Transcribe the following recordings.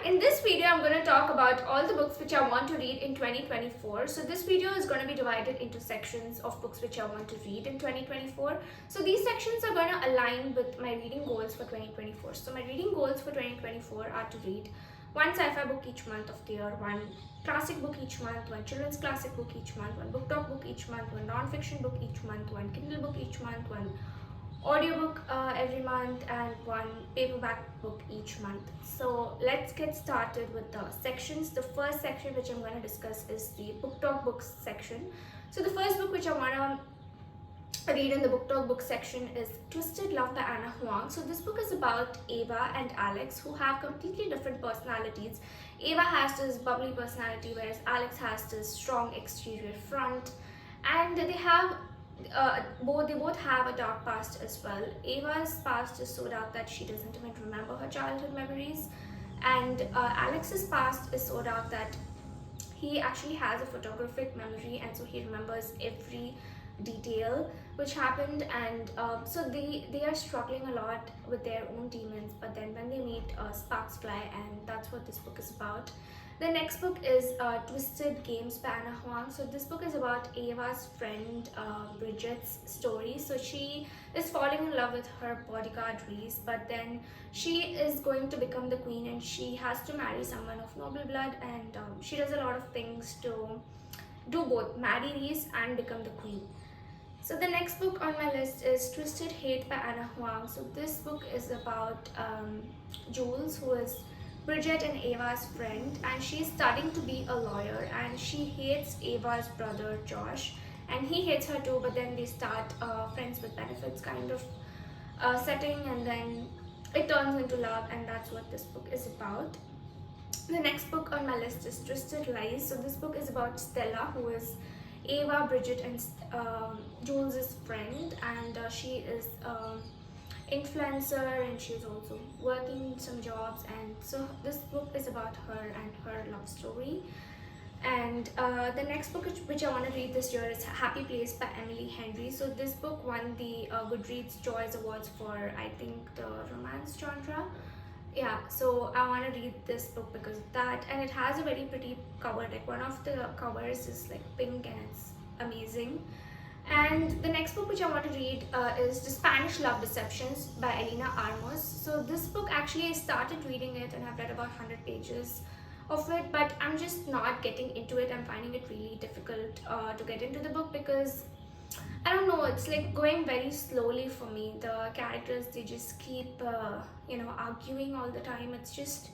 in this video I'm going to talk about all the books which I want to read in 2024. So this video is going to be divided into sections of books which I want to read in 2024. So these sections are going to align with my reading goals for 2024. So my reading goals for 2024 are to read one sci-fi book each month of the year, one classic book each month, one children's classic book each month, one book talk book each month, one non-fiction book each month, one Kindle book each month, one audiobook every month, and one paperback book each month. So let's get started with the sections. The first section which I'm going to discuss is the book talk books section. So the first book which I want to read in the book talk book section is Twisted Love by Anna Huang. So this book is about Ava and Alex, who have completely different personalities. Ava has this bubbly personality, whereas Alex has this strong exterior front, and they both have a dark past as well. Ava's past is so dark that she doesn't even remember her childhood memories, and Alex's past is so dark that he actually has a photographic memory, and so he remembers every detail which happened. And so they are struggling a lot with their own demons, but then when they meet, sparks fly, and that's what this book is about. The next book is Twisted Games by Anna Huang. So this book is about Ava's friend Bridget's story. So she is falling in love with her bodyguard Reese, but then she is going to become the queen, and she has to marry someone of noble blood, and she does a lot of things to do both, marry Reese and become the queen. So the next book on my list is Twisted Hate by Anna Huang. So this book is about Jules, who is Bridget and Ava's friend, and she's studying to be a lawyer, and she hates Ava's brother Josh, and he hates her too, but then they start friends with benefits kind of setting, and then it turns into love, and that's what this book is about. The next book on my list is Twisted Lies. So this book is about Stella, who is Ava, Bridget, and Jules' friend, and she is influencer, and she's also working some jobs, and so this book is about her and her love story. And the next book which I want to read this year is Happy Place by Emily Henry. So this book won the Goodreads Choice Awards for, I think, the romance genre. Yeah, so I want to read this book because of that, and it has a very pretty cover. Like, one of the covers is like pink, and it's amazing. And the next book which I want to read is The Spanish Love Deceptions by Elena Armos. So this book, actually I started reading it and I've read about 100 pages of it, but I'm just not getting into it. I'm finding it really difficult to get into the book because I don't know, it's like going very slowly for me. The characters, they just keep arguing all the time. It's just,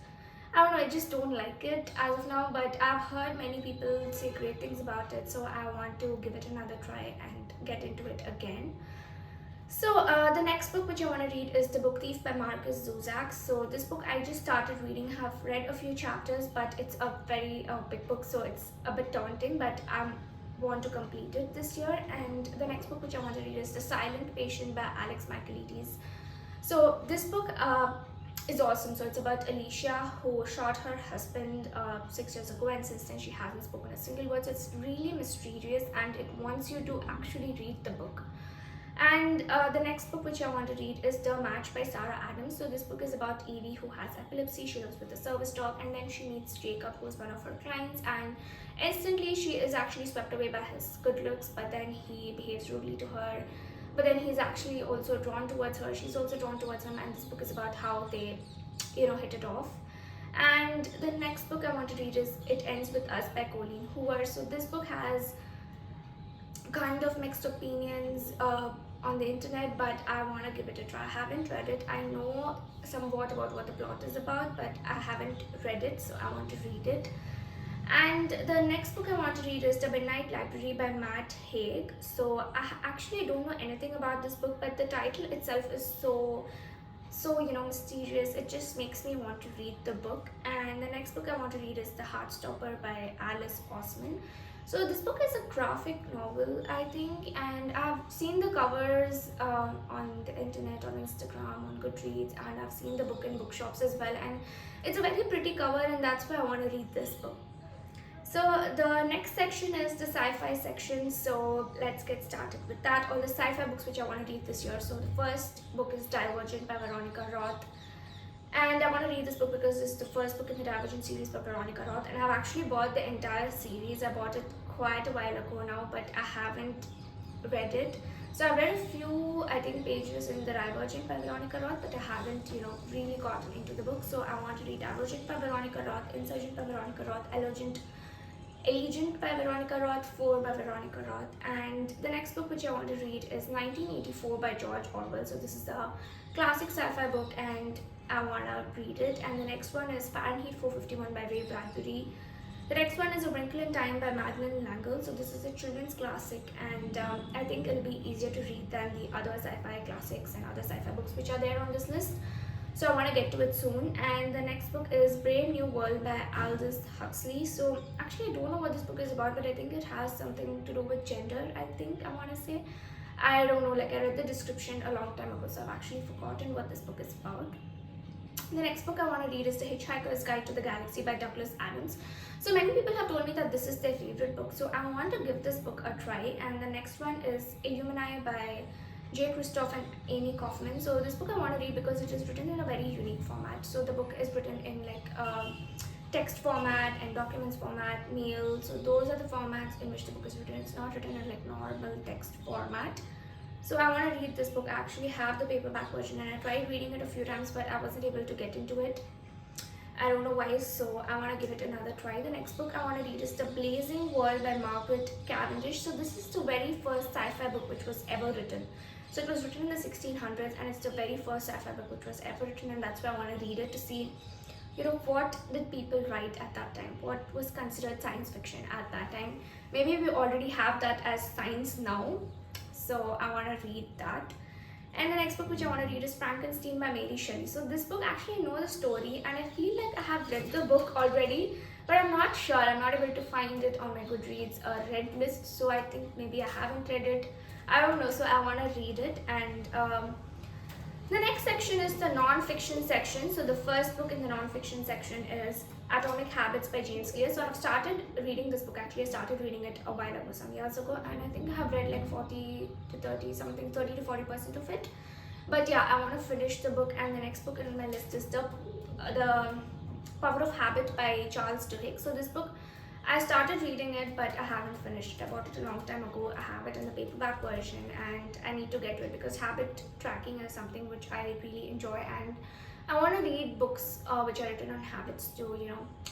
I don't know, I just don't like it as of now, but I've heard many people say great things about it, so I want to give it another try and get into it again. So the next book which I want to read is The Book Thief by Marcus Zuzak. So this book I just started reading, have read a few chapters, but it's a very big book, so it's a bit daunting, but I want to complete it this year. And the next book which I want to read is The Silent Patient by Alex Michaelides. So this book is awesome. So it's about Alicia, who shot her husband 6 years ago, and since then she hasn't spoken a single word. So it's really mysterious, and it wants you to actually read the book. And the next book which I want to read is The Match by Sarah Adams. So this book is about Evie, who has epilepsy. She lives with a service dog, and then she meets Jacob, who is one of her clients, and instantly she is actually swept away by his good looks, but then he behaves rudely to her. But then he's actually also drawn towards her. She's also drawn towards him, and this book is about how they, hit it off. And the next book I want to read is It Ends With Us by Colleen Hoover. So this book has kind of mixed opinions on the internet, but I want to give it a try. I haven't read it. I know somewhat about what the plot is about, but I haven't read it, so I want to read it. And the next book I want to read is The Midnight Library by Matt Haig. So I actually don't know anything about this book, but the title itself is so mysterious. It just makes me want to read the book. And the next book I want to read is The Heartstopper by Alice Osman. So this book is a graphic novel, I think, and I've seen the covers on the internet, on Instagram, on Goodreads, and I've seen the book in bookshops as well, and it's a very pretty cover, and that's why I want to read this book. So the next section is the sci-fi section, so let's get started with that. All the sci-fi books which I want to read this year. So the first book is Divergent by Veronica Roth. And I want to read this book because it's the first book in the Divergent series by Veronica Roth, and I've actually bought the entire series. I bought it quite a while ago now, but I haven't read it. So I've read a few, I think, pages in the Divergent by Veronica Roth, but I haven't, really gotten into the book. So I want to read Divergent by Veronica Roth, Insurgent by Veronica Roth, Agent by Veronica Roth, 4 by Veronica Roth, and the next book which I want to read is 1984 by George Orwell. So this is the classic sci-fi book, and I want to read it. And the next one is Fahrenheit 451 by Ray Bradbury. The next one is A Wrinkle in Time by Madeleine L'Engle. So this is a children's classic, and I think it'll be easier to read than the other sci-fi classics and other sci-fi books which are there on this list. So I want to get to it soon. And the next book is Brave New World by Aldous Huxley. So actually I don't know what this book is about, but I think it has something to do with gender, I think I want to say. I don't know, like I read the description a long time ago, so I've actually forgotten what this book is about. The next book I want to read is The Hitchhiker's Guide to the Galaxy by Douglas Adams. So many people have told me that this is their favorite book, so I want to give this book a try. And the next one is Illumini by J. Christoph and Amy Kaufman. So this book I want to read because it is written in a very unique format. So the book is written in like text format and documents format, mail. So those are the formats in which the book is written. It's not written in like normal text format. So I want to read this book. I actually have the paperback version and I tried reading it a few times, but I wasn't able to get into it. I don't know why, so I want to give it another try. The next book I want to read is The Blazing World by Margaret Cavendish. So this is the very first sci-fi book which was ever written. So it was written in the 1600s, and it's the very first sci-fi book which was ever written, and that's why I want to read it to see, what did people write at that time? What was considered science fiction at that time? Maybe we already have that as science now, so I want to read that. And the next book which I want to read is Frankenstein by Mary Shelley. So this book, actually I know the story and I feel like I have read the book already, but I'm not sure. I'm not able to find it on my Goodreads read list, so I think maybe I haven't read it. I don't know, so I want to read it. And the next section is the non-fiction section. So the first book in the non-fiction section is Atomic Habits by James Clear. So I've started reading this book. Actually, I started reading it a while ago, some years ago, and I think I have read like 40 to 30 something, 30 to 40% of it. But yeah, I want to finish the book. And the next book in my list is the Power of Habit by Charles Duhigg. So this book, I started reading it, but I haven't finished it. I bought it a long time ago. I have it in the paperback version, and I need to get to it because habit tracking is something which I really enjoy, and I want to read books which are written on habits to,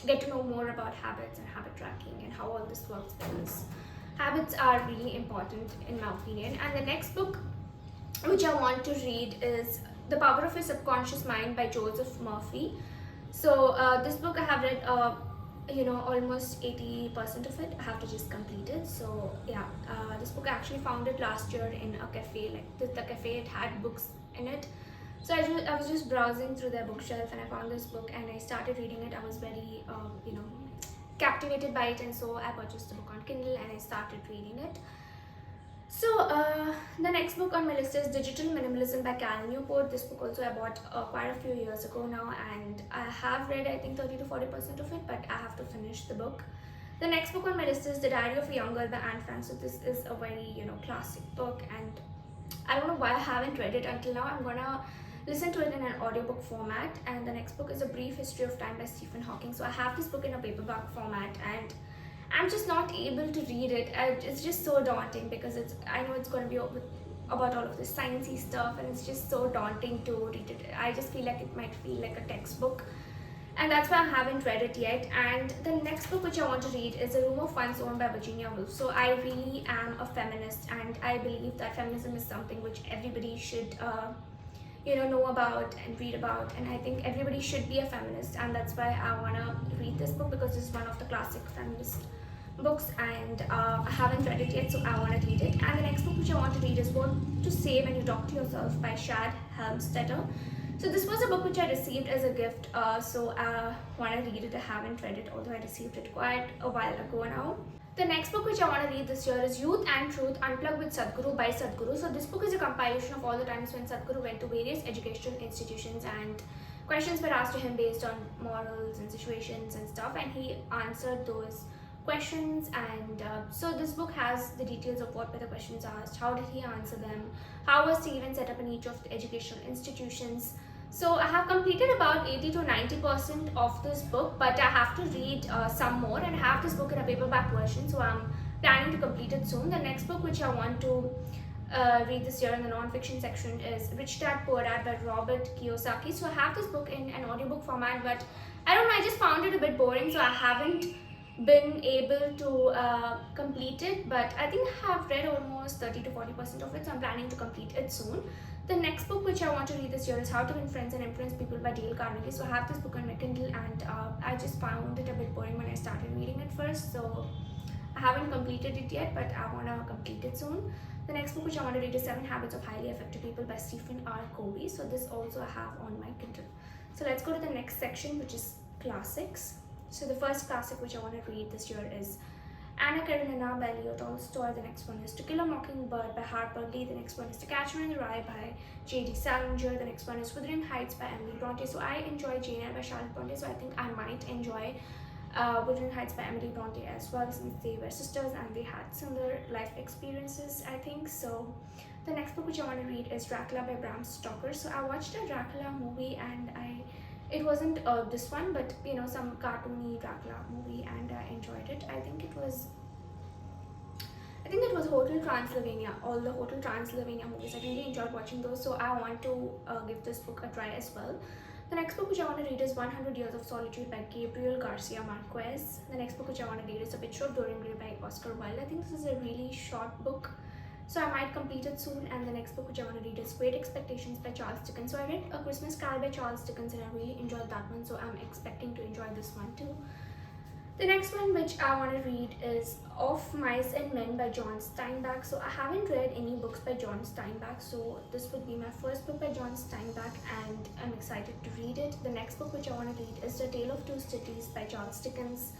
get to know more about habits and habit tracking and how all this works, because habits are really important in my opinion. And the next book which I want to read is The Power of Your Subconscious Mind by Joseph Murphy. So this book I have read almost 80% of it. I have to just complete it. So yeah, this book I actually found it last year in a cafe. Like the cafe, it had books in it. So I was just browsing through their bookshelf and I found this book and I started reading it. I was very captivated by it, and so I purchased the book on Kindle and I started reading it. So the next book on my list is Digital Minimalism by Cal Newport. This book also I bought quite a few years ago now, and I have read I think 30 to 40% of it, but I have to finish the book. The next book on my list is The Diary of a Young Girl by Anne Frank. So this is a very classic book, and I don't know why I haven't read it until now. I'm gonna listen to it in an audiobook format. And the next book is A Brief History of Time by Stephen Hawking. So I have this book in a paperback format, and I'm just not able to read it. It's just so daunting because I know it's going to be about all of this sciencey stuff, and it's just so daunting to read it. I just feel like it might feel like a textbook, and that's why I haven't read it yet. And the next book which I want to read is A Room of One's Own by Virginia Woolf. So I really am a feminist, and I believe that feminism is something which everybody should know about and read about, and I think everybody should be a feminist, and that's why I want to read this book because it's one of the classic feminist books, and I haven't read it yet, so I want to read it. And the next book which I want to read is What to Say When You Talk to Yourself by Shad Helmstetter. So this was a book which I received as a gift, so I want to read it. I haven't read it, although I received it quite a while ago now. The next book which I want to read this year is Youth and Truth Unplugged with Sadhguru by Sadhguru. So this book is a compilation of all the times when Sadhguru went to various educational institutions and questions were asked to him based on morals and situations and stuff, and he answered those questions. And so this book has the details of what were the questions asked, how did he answer them, how was he even set up in each of the educational institutions. So I have completed about 80 to 90% of this book, but I have to read some more, and I have this book in a paperback version, so I'm planning to complete it soon. The next book which I want to read this year in the non-fiction section is Rich Dad Poor Dad by Robert Kiyosaki. So I have this book in an audiobook format, but I don't know, I just found it a bit boring, so I haven't been able to complete it, but I think I have read almost 30 to 40% of it, so I'm planning to complete it soon. The next book which I want to read this year is How to Win Friends and Influence People by Dale Carnegie. So I have this book on my Kindle, and I just found it a bit boring when I started reading it first, so I haven't completed it yet, but I want to complete it soon. The next book which I want to read is Seven Habits of Highly Effective People by Stephen R. Covey. So this also I have on my Kindle. So let's go to the next section, which is classics. So the first classic which I want to read this year is Anna Karenina by Leo Tolstoy. The next one is To Kill a Mockingbird by Harper Lee. The next one is To Catch Her in the Rye by J.D. Salinger. The next one is Wuthering Heights by Emily Bronte. So I enjoy Jane Eyre by Charlotte Bronte, so I think I might enjoy Wuthering Heights by Emily Bronte as well, since they were sisters and they had similar life experiences, I think. So the next book which I want to read is Dracula by Bram Stoker. So I watched a Dracula movie, and it wasn't this one, but some cartoony Dracula movie, and I enjoyed it. I think it was Hotel Transylvania. All the Hotel Transylvania movies, I really enjoyed watching those, so I want to give this book a try as well. The next book which I want to read is 100 Years of Solitude by Gabriel Garcia Marquez. The next book which I want to read is A Picture of Dorian Gray by Oscar Wilde. I think this is a really short book, so I might complete it soon. And the next book which I want to read is Great Expectations by Charles Dickens. So I read A Christmas Carol by Charles Dickens, and I really enjoyed that one, so I'm expecting to enjoy this one too. The next one which I want to read is Of Mice and Men by John Steinbeck. So I haven't read any books by John Steinbeck, so this would be my first book by John Steinbeck, and I'm excited to read it. The next book which I want to read is The Tale of Two Cities by Charles Dickens.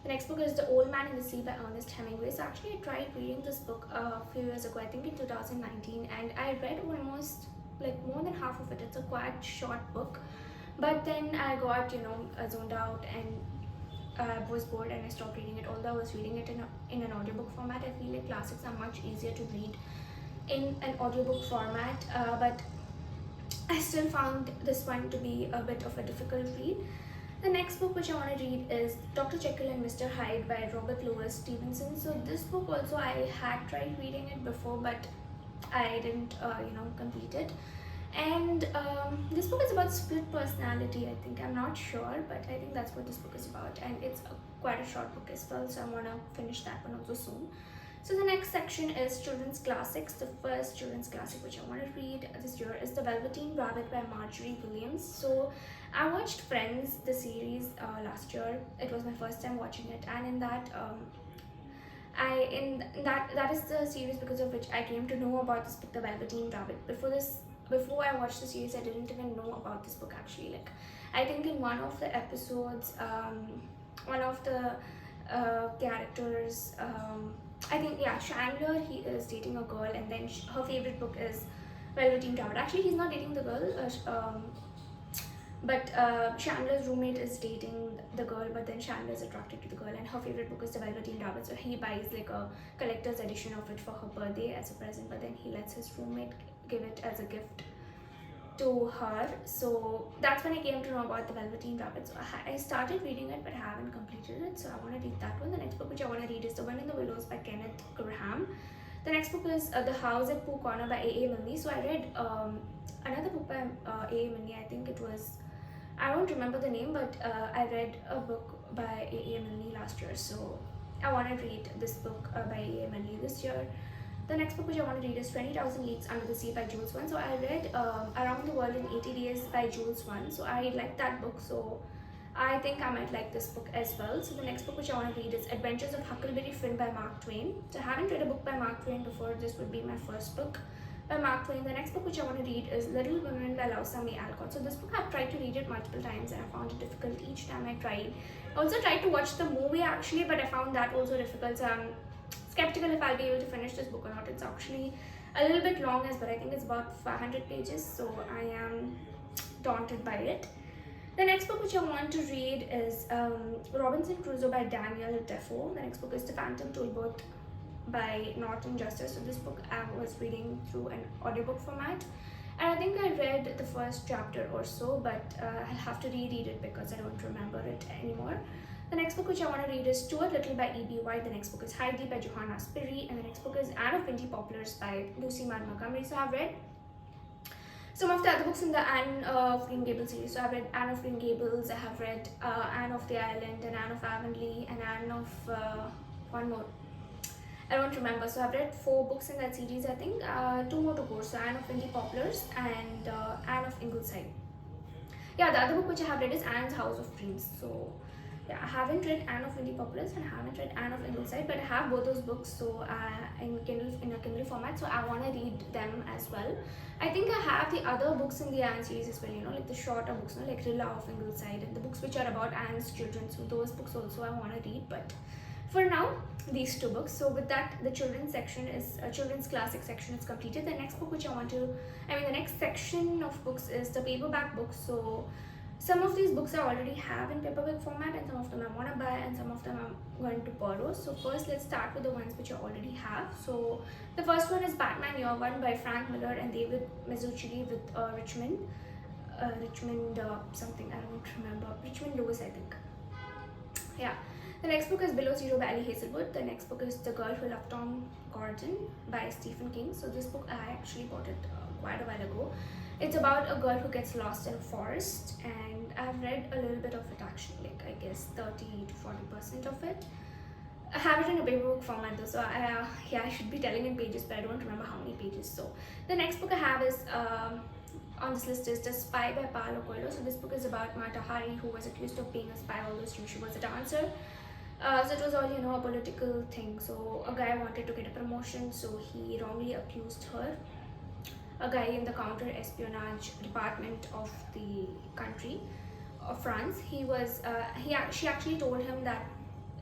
The next book is The Old Man in the Sea by Ernest Hemingway. So actually I tried reading this book a few years ago, I think in 2019, and I read almost more than half of it. It's a quite short book, but then I got zoned out, and was bored, and I stopped reading it. Although I was reading it in an audiobook format, I feel like classics are much easier to read in an audiobook format, but I still found this one to be a bit of a difficult read. The next book which I want to read is Dr. Jekyll and Mr. Hyde by Robert Louis Stevenson. So this book also I had tried reading it before, but I didn't complete it. And this book is about split personality, I think. I'm not sure, but I think that's what this book is about, and it's quite a short book as well, so I want to finish that one also soon. So the next section is children's classics. The first children's classic which I want to read this year is The Velveteen Rabbit by Marjorie Williams. So I watched Friends, the series, last year. It was my first time watching it, and in that that is the series because of which I came to know about this book, The Velveteen Rabbit. Before I watched the series, I didn't even know about this book actually. I think in one of the episodes, one of the characters, I think, yeah, Chandler, he is dating a girl, and then her favorite book is Velveteen Rabbit. Actually, he's not dating the girl, but Chandler's roommate is dating the girl, but then Chandler is attracted to the girl, and her favorite book is The Velveteen Rabbit. So he buys a collector's edition of it for her birthday as a present, but then he lets his roommate give it as a gift to her. So that's when I came to know about The Velveteen Rabbit. So I started reading it, but I haven't completed it, so I want to read that one. The next book which I want to read is The Wind in the Willows by Kenneth Grahame. The next book is The House at Pooh Corner by A.A. Milne. So I read another book by A.A. Milne. I think it was, I don't remember the name, but I read a book by A.A. Milne last year, so I want to read this book by A.A. Milne this year. The next book which I want to read is 20,000 Leagues Under the Sea by Jules Verne. So I read Around the World in 80 Days by Jules Verne. So I liked that book, so I think I might like this book as well. So the next book which I want to read is Adventures of Huckleberry Finn by Mark Twain. So I haven't read a book by Mark Twain before. This would be my first book by Mark Twain. The next book which I want to read is Little Women by Louisa May Alcott. So this book I've tried to read it multiple times, and I found it difficult each time I tried. I also tried to watch the movie actually, but I found that also difficult, so I'm skeptical if I'll be able to finish this book or not. It's actually a little bit long as well. I think it's about 500 pages, so I am daunted by it. The next book which I want to read is Robinson Crusoe by Daniel Defoe. The next book is The Phantom Tollbooth by Norton Justice. So this book I was reading through an audiobook format, And I think I read the first chapter or so, but I'll have to reread it because I don't remember it anymore. The next book which I want to read is Stuart Little by E.B. White. The next book is Heidi by Johanna Spiri. And the next book is Anne of Windy Poplars by Lucy Maud Montgomery. So I've read some of the other books in the Anne of Green Gables series. So I've read Anne of Green Gables, I have read Anne of the Island, and Anne of Avonlea, and Anne of one more. I don't remember. So I've read 4 books in that series, I think. 2 more to go. So Anne of Windy Poplars and Anne of Ingleside. Yeah, the other book which I have read is Anne's House of Dreams. So yeah, I haven't read Anne of Windy Poplars and I haven't read Anne of Ingleside, but I have both those books so in a Kindle format. So I want to read them as well. I think I have the other books in the Anne series as well. Like the shorter books, like Rilla of Ingleside, and the books which are about Anne's children. So those books also I want to read, but for now these 2 books. So with that, the children's section is children's classic section is completed. The next book which the next section of books is the paperback books. So some of these books I already have in paperback format, and some of them I want to buy, and some of them I'm going to borrow. So first let's start with the ones which I already have. So the first one is Batman Year One by Frank Miller and David Mazzucchelli with Richmond something, I don't remember, Richmond Lewis, I think. Yeah. The next book is Below Zero by Ali Hazelwood. The next book is The Girl Who Loved Tom Gordon by Stephen King. So this book I actually bought it quite a while ago. It's about a girl who gets lost in a forest, and I've read a little bit of it actually, like I guess 30 to 40% of it. I have it in a paperback format though, so I should be telling in pages, but I don't remember how many pages. So the next book I have is on this list is The Spy by Paulo Coelho. So this book is about Mata Hari, who was accused of being a spy all those years. She was a dancer. So it was all a political thing. So a guy wanted to get a promotion, so he wrongly accused her. A guy in the counter espionage department of the country of France. She actually told him that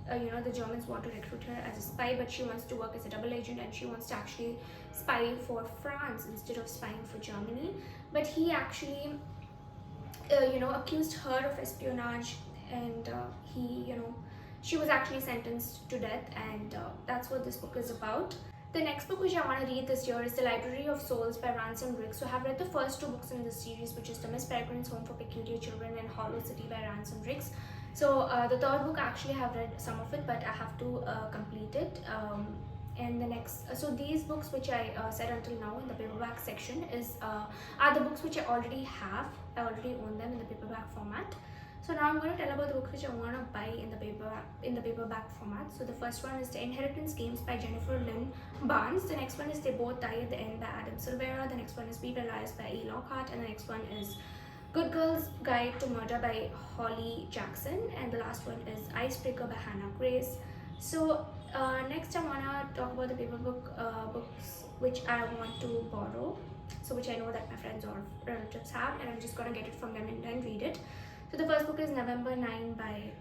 the Germans want to recruit her as a spy, but she wants to work as a double agent and she wants to actually spy for France instead of spying for Germany. But he actually accused her of espionage, and she was actually sentenced to death, and that's what this book is about. The next book which I want to read this year is The Library of Souls by Ransom Riggs. So I have read the first 2 books in this series, which is The Miss Peregrine's Home for Peculiar Children and Hollow City by Ransom Riggs. So the third book actually I have read some of it, but I have to complete it. And the next, so these books which I said until now in the paperback section are the books which I already have. I already own them in the paperback format. So now I'm going to tell about the books which I want to buy in the paperback format. So the first one is The Inheritance Games by Jennifer Lynn Barnes. The next one is They Both Die at the End by Adam Silvera. The next one is We Were Liars by E. Lockhart. And the next one is Good Girl's Guide to Murder by Holly Jackson. And the last one is Icebreaker by Hannah Grace. So next I want to talk about the books which I want to borrow. So which I know that my friends or relatives have, and I'm just going to get it from them and then read it. So the first book is November 9 by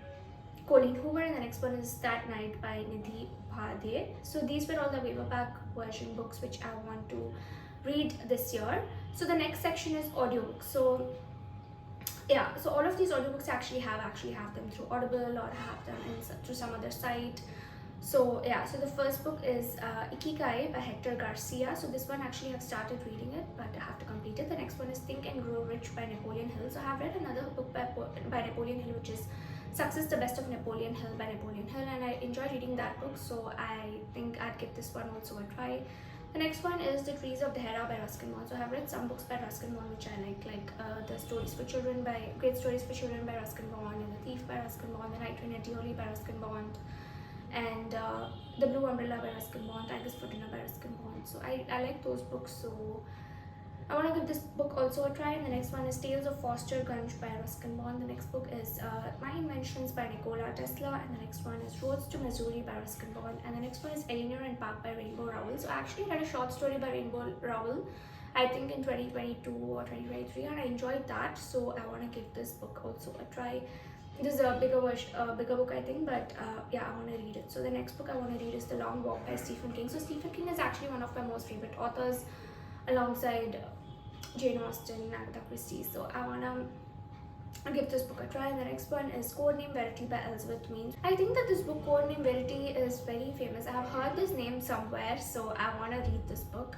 Colleen Hoover, and the next one is That Night by Nidhi Upadhyay. So these were all the paperback version books which I want to read this year. So the next section is audiobooks. So yeah, so all of these audiobooks I actually have them through Audible or have them through some other site. So yeah, so the first book is Ikigai by Hector Garcia. So this one actually I've started reading it, but I have to complete it. The next one is Think and Grow Rich by Napoleon Hill. So I have read another book by Napoleon Hill, which is Success, the Best of Napoleon Hill by Napoleon Hill, and I enjoy reading that book, so I think I'd give this one also a try. The next one is The Trees of the Hera by Ruskin Bond. So I have read some books by Ruskin Bond which I like The Stories for Children by Great Stories for Children by Ruskin Bond, and The Thief by Ruskin Bond, The Night Train at Deorley by Ruskin Bond, and The Blue Umbrella by Ruskin Bond, Tigers for Dinner by Ruskin Bond. So I like those books, so I want to give this book also a try. And the next one is Tales of Foster Gunge by Ruskin Bond. The next book is My Inventions by Nikola Tesla, and the next one is Roads to Missouri by Ruskin Bond, and the next one is Eleanor and Park by Rainbow Rowell. So I actually read a short story by Rainbow Rowell, I think in 2022 or 2023, and I enjoyed that, so I want to give this book also a try. This is a bigger book I think, but yeah, I want to read it. So the next book I want to read is The Long Walk by Stephen King. So Stephen King is actually one of my most favorite authors, alongside Jane Austen and Agatha Christie. So I want to give this book a try. And the next one is Codename Verity by Elizabeth Means. I think that this book Codename Verity is very famous. I have heard this name somewhere, so I want to read this book.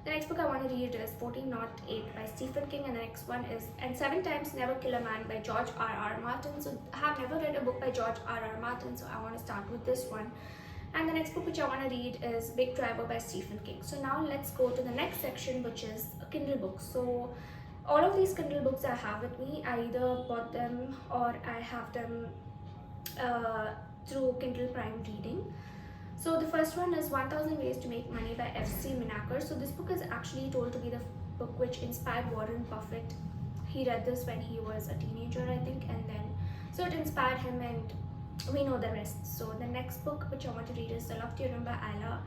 The next book I want to read is 1408 by Stephen King, and the next one is And Seven Times Never Kill a Man by George R.R. Martin. So I have never read a book by George R.R. Martin, so I want to start with this one. And the next book which I want to read is Big Driver by Stephen King. So now let's go to the next section, which is Kindle books. So all of these Kindle books I have with me. I either bought them or I have them through Kindle Prime Reading. So the first one is 1000 Ways to Make Money by F.C. Minaker. So this book is actually told to be the book which inspired Warren Buffett. He read this when he was a teenager, I think, and then so it inspired him, and we know the rest. So the next book which I want to read is The Love Theorem by Ayla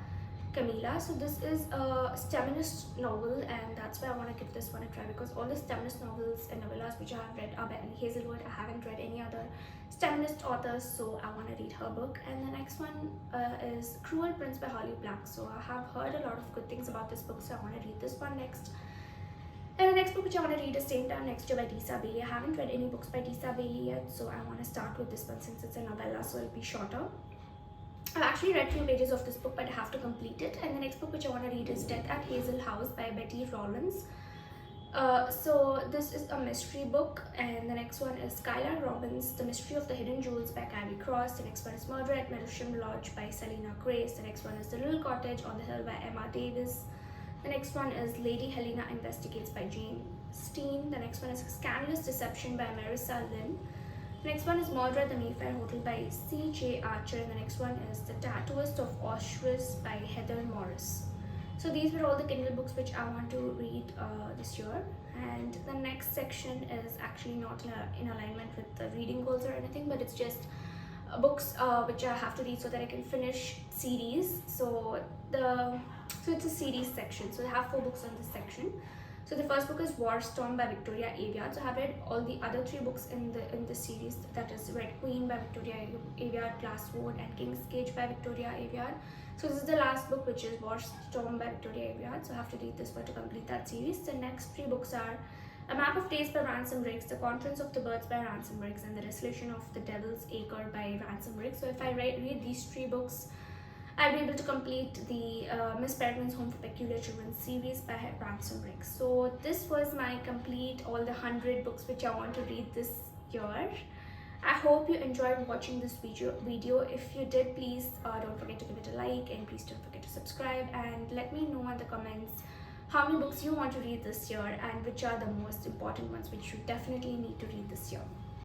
Camila. So this is a STEMinist novel, and that's why I want to give this one a try, because all the STEMinist novels and novellas which I have read are by Annie Hazelwood. I haven't read any other STEMinist authors, so I want to read her book. And the next one is Cruel Prince by Holly Black. So I have heard a lot of good things about this book, so I want to read this one next. And the next book which I want to read is Same Time Next Year by Tisa Bailey. I haven't read any books by Tisa Bailey yet, so I want to start with this one since it's a novella, so it'll be shorter. I've actually read few pages of this book, but I have to complete it. And the next book which I want to read is Death at Hazel House by Betty Rollins. So this is a mystery book, and the next one is Skylar Robbins, The Mystery of the Hidden Jewels by Carrie Cross. The next one is Murder at Merusham Lodge by Selena Grace. The next one is The Little Cottage on the Hill by Emma Davis. The next one is Lady Helena Investigates by Jane Steen. The next one is Scandalous Deception by Marissa Lynn. The next one is Murder at the Mayfair Hotel by C.J. Archer. And the next one is The Tattooist of Auschwitz by Heather Morris. So these were all the Kindle books which I want to read this year. And the next section is actually not in alignment with the reading goals or anything, but it's just books which I have to read so that I can finish series. So it's a series section. So I have 4 books on this section. So the first book is War Storm by Victoria Aveyard. So I have read all the other 3 books in the series, that is Red Queen by Victoria Aveyard, Glasswood, and King's Cage by Victoria Aveyard. So this is the last book, which is War Storm by Victoria Aveyard. So I have to read this one to complete that series. The next 3 books are A Map of Days by Ransom Riggs, The Conference of the Birds by Ransom Riggs, and The Resolution of the Devil's Acre by Ransom Riggs. So if I read these 3 books, I'll be able to complete the Miss Peregrine's Home for Peculiar Children series by Ransom Riggs. So this was my complete all the 100 books which I want to read this year. I hope you enjoyed watching this video. If you did, please don't forget to give it a like, and please don't forget to subscribe, and let me know in the comments how many books you want to read this year and which are the most important ones which you definitely need to read this year.